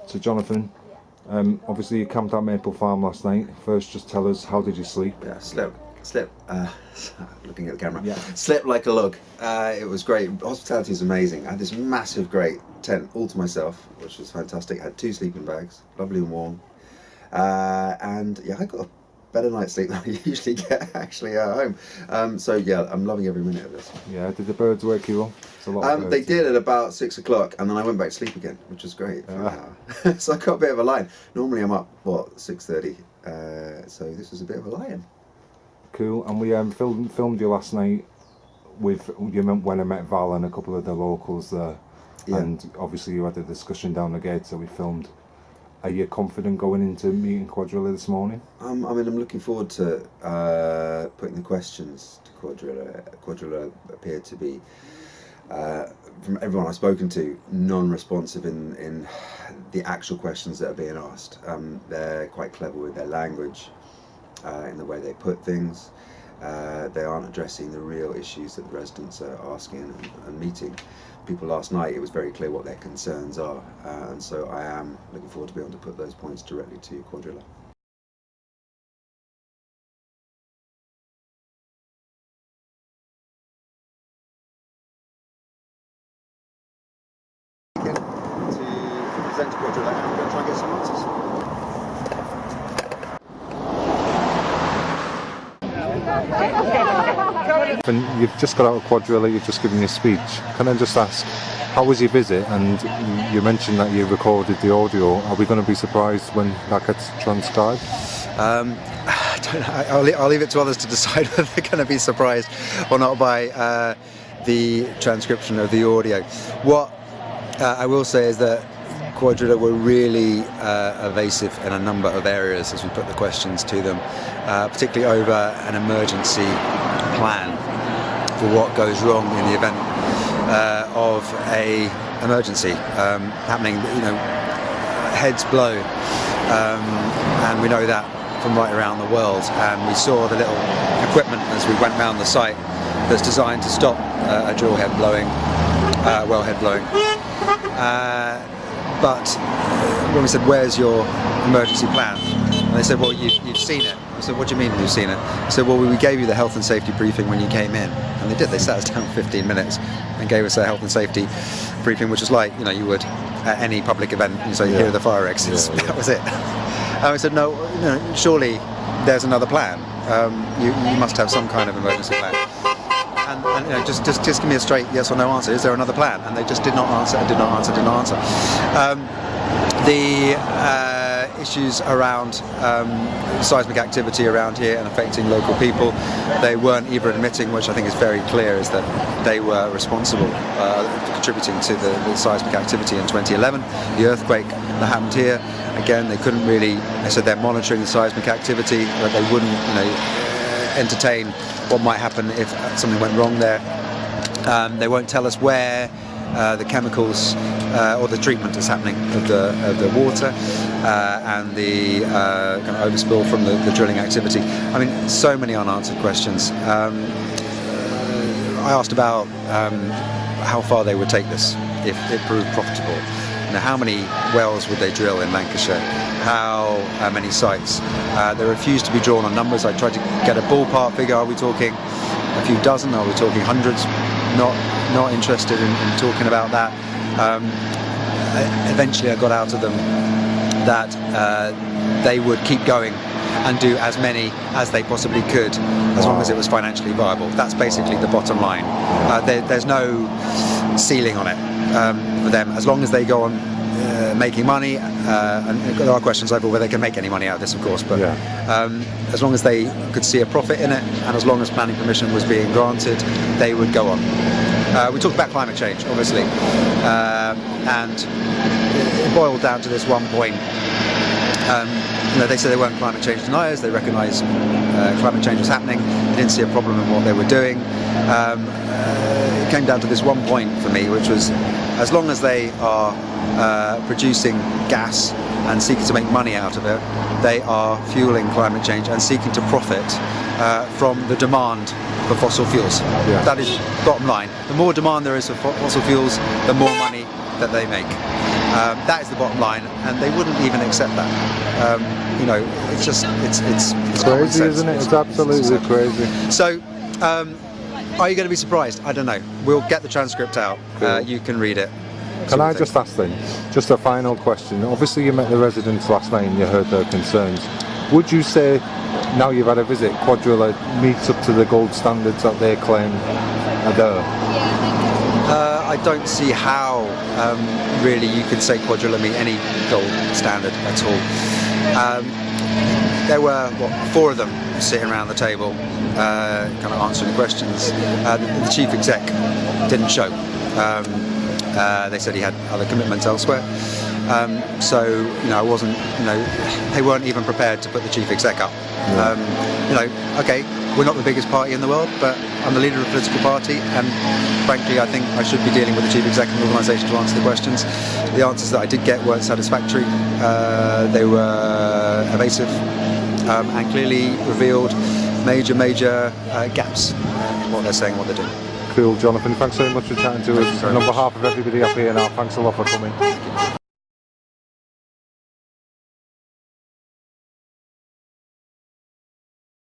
So Jonathan, obviously you camped at Maple Farm last night. First, just tell us, how did you sleep? Yeah, slept. Looking at the camera. Yeah. Slept like a log. It was great. Hospitality is amazing. I had this massive, great tent all to myself, which was fantastic. I had 2 sleeping bags, lovely and warm. And yeah, I got a better night's sleep than I usually get actually at home. So yeah, I'm loving every minute of this. Yeah, did the birds wake you up? It's a lot of birds. They did at about 6 o'clock, and then I went back to sleep again, which was great. So I got a bit of a line. Normally I'm up, what, 6:30? So this was a bit of a lie-in. Cool. And we filmed you last night with when I met Val and a couple of the locals there. Yeah. And obviously you had a discussion down the gate, so we filmed. Are you confident going into meeting Cuadrilla this morning? I mean, I'm looking forward to putting the questions to Cuadrilla. Cuadrilla appeared to be, from everyone I've spoken to, non-responsive in the actual questions that are being asked. They're quite clever with their language, in the way they put things. They aren't addressing the real issues that the residents are asking and meeting people last night. It was very clear what their concerns are, and so I am looking forward to be able to put those points directly to Cuadrilla. To present to Cuadrilla, and we're going to try and get some answers. And you've just got out of Cuadrilla, you've just given your speech. Can I just ask, how was your visit? And you mentioned that you recorded the audio. Are we going to be surprised when that gets transcribed? I don't know. I'll leave it to others to decide whether they're going to be surprised or not by the transcription of the audio. What I will say is that Cuadrilla were really evasive in a number of areas as we put the questions to them, particularly over an emergency plan for what goes wrong in the event of a emergency happening. You know, heads blow, and we know that from right around the world. And we saw the little equipment as we went round the site that's designed to stop a drill head blowing, wellhead blowing. But when we said, where's your emergency plan? And they said, well, you've seen it. I said, what do you mean you've seen it? I said, well, we gave you the health and safety briefing when you came in. And they did. They sat us down for 15 minutes and gave us a health and safety briefing, which was like, you know, you would at any public event. And so you hear the fire exits. Yeah, yeah. That was it. And we said, no, surely there's another plan. You must have some kind of emergency plan. And you know, just give me a straight yes or no answer. Is there another plan? And they just did not answer. The issues around seismic activity around here and affecting local people, they weren't even admitting, which I think is very clear, is that they were responsible for contributing to the seismic activity in 2011. The earthquake that happened here, again, they couldn't really. They said they're monitoring the seismic activity, but they wouldn't, entertain what might happen if something went wrong there. They won't tell us where the chemicals or the treatment is happening of the water and the kind of overspill from the drilling activity. I mean, so many unanswered questions. I asked about how far they would take this if it proved profitable. How many wells would they drill in Lancashire? How many sites? They refused to be drawn on numbers. I tried to get a ballpark figure. Are we talking a few dozen? Are we talking hundreds? Not interested in talking about that. Eventually I got out of them that they would keep going and do as many as they possibly could, as long as it was financially viable. That's basically the bottom line. There's no ceiling on it for them, as long as they go on making money, and there are questions over whether they can make any money out of this, of course, but as long as they could see a profit in it, and as long as planning permission was being granted, they would go on. We talked about climate change, obviously, and it boiled down to this one point. They said they weren't climate change deniers. They recognised climate change was happening. They didn't see a problem in what they were doing. It came down to this one point for me, which was, as long as they are producing gas and seeking to make money out of it, they are fueling climate change and seeking to profit from the demand for fossil fuels. Yeah. That is bottom line. The more demand there is for fossil fuels, the more money that they make. That is the bottom line, and they wouldn't even accept that. You know, it's just it's crazy, isn't it? It's absolutely crazy. So, are you going to be surprised? I don't know. We'll get the transcript out. Cool. You can read it. Can I just ask then, just a final question? Obviously you met the residents last night and you heard their concerns. Would you say, now you've had a visit, Cuadrilla meets up to the gold standards that they claim are there? I don't see how really you could say Cuadrilla meet any gold standard at all. There were, four of them sitting around the table, kind of answering questions. The chief exec didn't show. They said he had other commitments elsewhere. So, you know, I wasn't, you know, they weren't even prepared to put the chief exec up. You know, okay, we're not the biggest party in the world, but I'm the leader of a political party, and frankly, I think I should be dealing with the chief exec of the organisation to answer the questions. The answers that I did get weren't satisfactory. They were evasive and clearly revealed major gaps in what they're saying and what they're doing. Cool, Jonathan, thanks so much for chatting to us. And on behalf of everybody up here now, thanks a lot for coming.